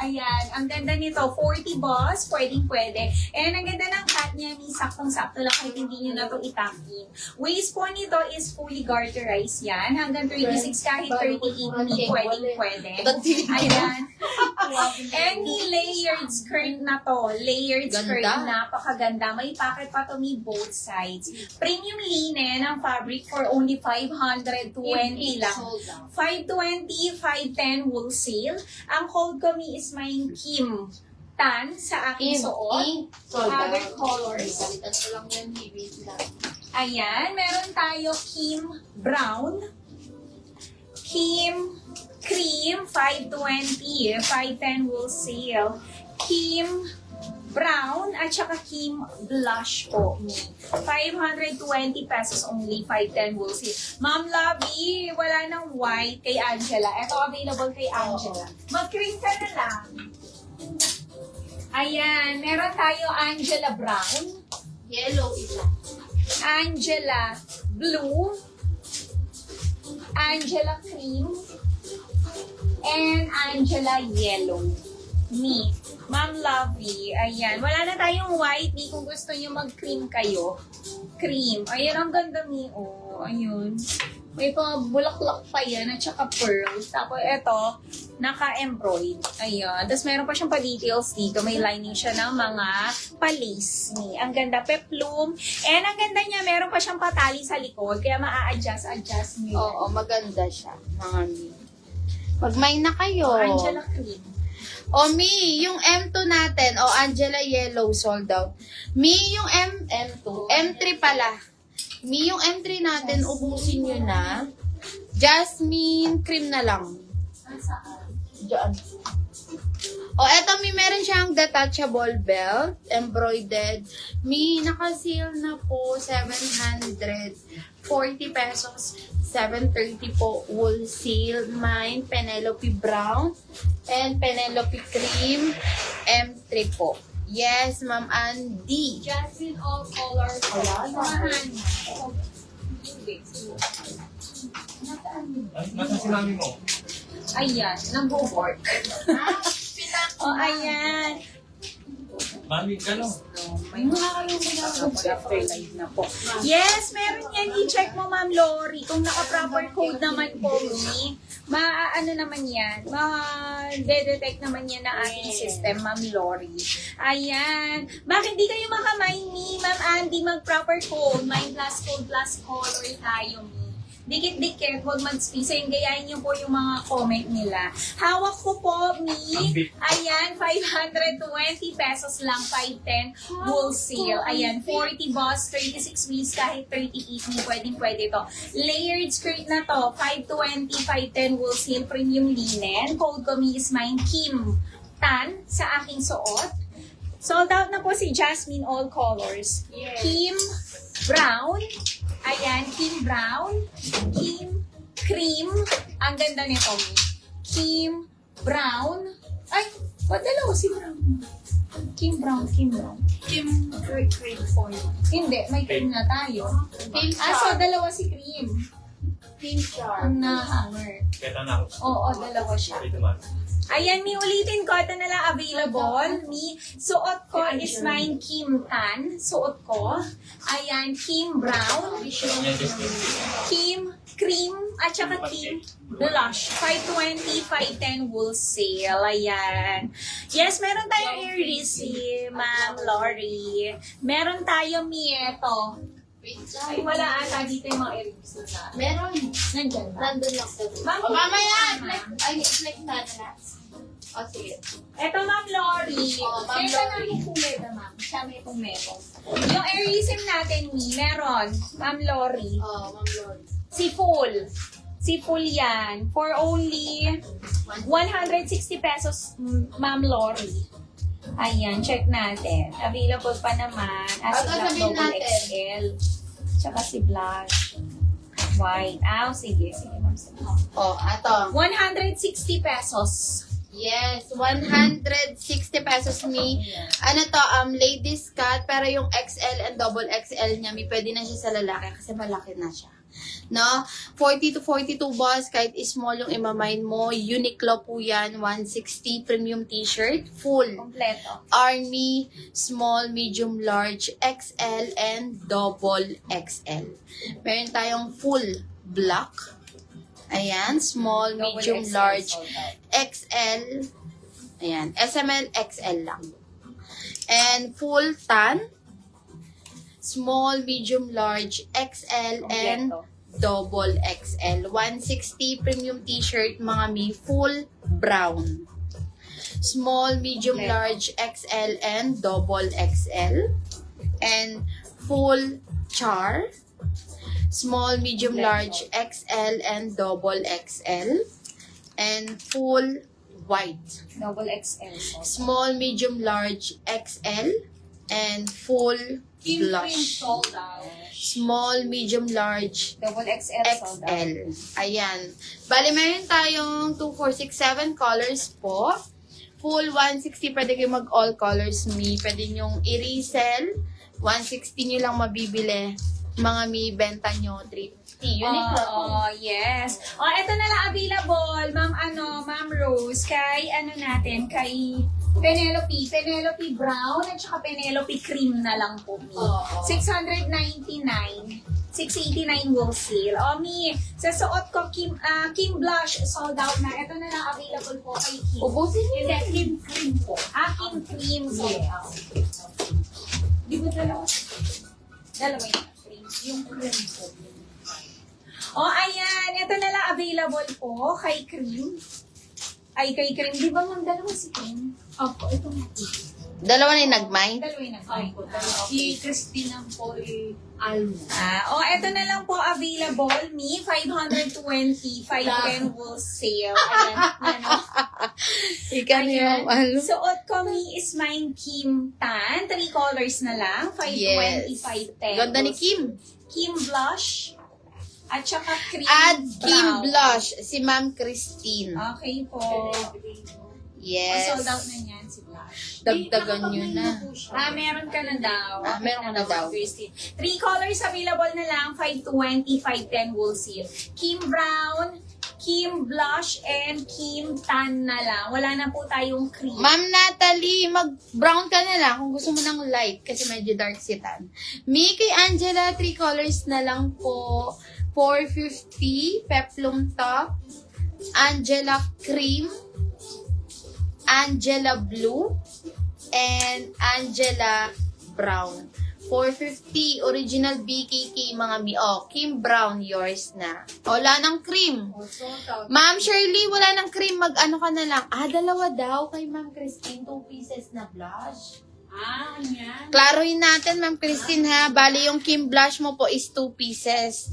Ayan, ang ganda nito. 40 boss, pwedeng-pwede. And ang ganda ng cut niya, may saktong-sakto lang kahit hindi nyo na ito itangin. Waist po nito is fully garterized yan. Hanggang 36 kahit 38 ni pwedeng-pwede. Ayan. Any layered skirt na to. Layered skirt, napakaganda. May pocket pa to, may both sides. Premium linen ang fabric for only 520 lang. 520, 510 wholesale. Ang code ko mi is my Kim Tan sa aking suot. Other colors. Ayan, meron tayo Kim Brown. Kim Cream, 520, 510 wholesale. Kim Brown at saka Kim Blush po. 520 pesos only, 510 wholesale. Ma'am Lovey, wala nang white kay Angela. Ito available kay Angela. Mag-cream ka na lang. Ayan, meron tayo Angela Brown. Yellow isa. Angela Blue. Angela Cream. And Angela Yellow. Me. Ma'am Lovey. Ayan. Wala na tayong white. Ni kung gusto nyo mag-cream kayo. Cream. Ayan, ang ganda ni. Oh, ayun. May mga bulaklak pa yan at saka pearls. Tapos ito, naka-embroid. Ayan. Tapos meron pa siyang pa-details dito. May lining siya ng mga pa-lace ni. Ang ganda. Peplum. And ang ganda niya, meron pa siyang patali sa likod. Kaya maa-adjust nyo. Oo, maganda siya. Mami. Mag-mine na kayo. Angela Cream. O, Mi, yung M2 natin, o Angela Yellow, sold out. Mi, yung M2, M3 pala. Mi, yung M3 natin, ubusin nyo na. Jasmine cream na lang. Diyan. O, eto, Mi, meron siyang detachable belt, embroidered. Mi, naka-sale na po, 740 pesos. 730 po, wholesale. Mine, Penelope Brown. And Penelope Cream, M3 po. Yes, Ma'am Andy. Jasmine all colors. Samahan. Nasa sinami mo? Ayan, nag-work. Oh, ayan. Mami, gano'n? May mga kayong ginagawa after live na po. Yes, meron yan. I-check mo, Ma'am Lori. Kung naka-proper code naman po, Mi, ano naman yan, ma-detect naman yan ng ating system, Ma'am Lori. Ayan. Bakit di kayo makamine, Mi? Ma'am Andy, mag-proper code. Mine plus code plus color tayo, Mi. Dikit-dikit, huwag mag-space. Ayun, gayahin niyo po yung mga comment nila. Hawak ko po, Mi. Ayan, 520 pesos lang, 510 wholesale. Ayan, 40 boss, 36 weeks, kahit 38 ni pwedeng-pwede to. Layered skirt na to, 520, 510 wholesale, premium linen. Code ko, Mi, is mine, Kim Tan, sa aking suot. Sold out na po si Jasmine all colors. Kim Brown. Ayan, Kim Brown, Kim Cream, ang ganda nito, Mi. Kim Brown, ay, dalawa si Brown. Kim Brown. Kim Cream for you. Hindi, may cream na tayo. Kim So dalawa si Cream. Kim Sharp. Ang na-hanger. Kaya na ako. Oo, dalawa siya. Ito man. Ayan, Mi, ulitin ko. Ito na lang available. Mi, suot ko is mine Kim Tan. Suot ko. Ayan, Kim Brown. Kim Cream. At saka Kim Blush. 520, 510 wholesale. Ayan. Yes, meron tayong earrings si Ma'am Lori. Meron tayo, Mi, ito. Ay, wala ata dito yung mga earrings na. Meron. Nandyan ba? Nandun lang sa Ma'am, mamaya! Ma'am. Ay, flex na na. O, sige. Eto, Ma'am Lori. Oh, Ma'am Ito Lori. namin kung meron, Ma'am. Siya may kung meron. Yung earrings natin, Mi, meron. Ma'am Lori. Oh, Ma'am Lord. Si Full. Si Full yan. For only 160 pesos, Ma'am Lori. Ayan, check natin. Available pa naman. As Ito, black sabihin double natin. XL. Tsaka si blush. White. Sige. Sige, Ma'am. Sige. Oh, ato. 160 pesos. Yes, 160 pesos ni. Ano to, ladies cut, pero yung XL and double XL niya, may pwede na siya sa lalaki kasi malaki na siya. No? 40 to 42 balls, kahit small yung imamine mo. Uniqlo po yan, 160 premium t-shirt, full. Kompleto. Army, small, medium, large, XL, and double XL. Meron tayong full black. Ayan, small, Double medium, XL large, sold out. XL. Ayan, SML, XL lang. And full tan, small, medium, large, XL, and Kompleto. double XL. 160 premium t-shirt, mga mi, full brown. Small, medium, Kompleto. large, XL, and double XL. And full char. Small, medium, Kompleto. large, XL, and double XL. And full white. Double XL sold out. Small, medium, large, XL. And full Cream blush. sold out. Small, medium, large, Double XL sold out. XL. Ayan. Bali, meron tayong 2, 4, 6, 7 colors po. Full 160, pwede kayo mag all colors me. Pwede nyong i-resell. 160 nyo lang mabibili. Mga mi, benta nyo 350. Uniqlo po. Yes. Ito na lang available, Ma'am Rose, kay kay Penelope Brown at saka Penelope Cream na lang po, Mi. Oo. 699. 689 wholesale. Mi, sa suot ko, Kim Blush, sold out na. Ito na lang available po kay Kim. Ubusin nyo Hindi, yan. Kim Cream po. Kim Cream, sold out. Di ba dalawa? Dalawa yung cream. Yung cream po. Ayan. Ito na lang available po kay Cream. Kay Cream. Di ba mang dalawa si Cream? Opo, ito nga. Dalawa na yung nag-mine. Dalawa yung nag-find. Si Christina po Almo. Ito na lang po available. Me, 520, 510 wholesale. Ayan. Ano? Ikaw na yung ano. Suot ko, Me is mine Kim Tan. 3 colors na lang. 520, Yes. 510. Ganda ni Kim. Kim Blush. At saka Cream Add Kim Brown. Blush. Si Ma'am Christine. Okay po. Yes. Sold out na niyan si Blush. Dagdagan nyo na. Meron ka na daw. Meron ka na daw. 3 colors available na lang. 520, 510 wholesale. Kim Brown, Kim Blush, and Kim Tan na lang. Wala na po tayong cream. Ma'am Natalie, mag-brown ka na lang kung gusto mo ng light kasi medyo dark si Tan. Me kay Angela, 3 colors na lang po. 450, peplum top, Angela cream, Angela blue, and Angela brown. 450, original BKK mga mi. Kim Brown, yours na. Wala ng cream. Ma'am Shirley, wala ng cream. Mag-ano ka na lang. Dalawa daw kay Ma'am Christine. 2 pieces na blush. Yan. Klaruhin natin, Ma'am Christine, ha? Bali, yung Kim blush mo po is 2 pieces.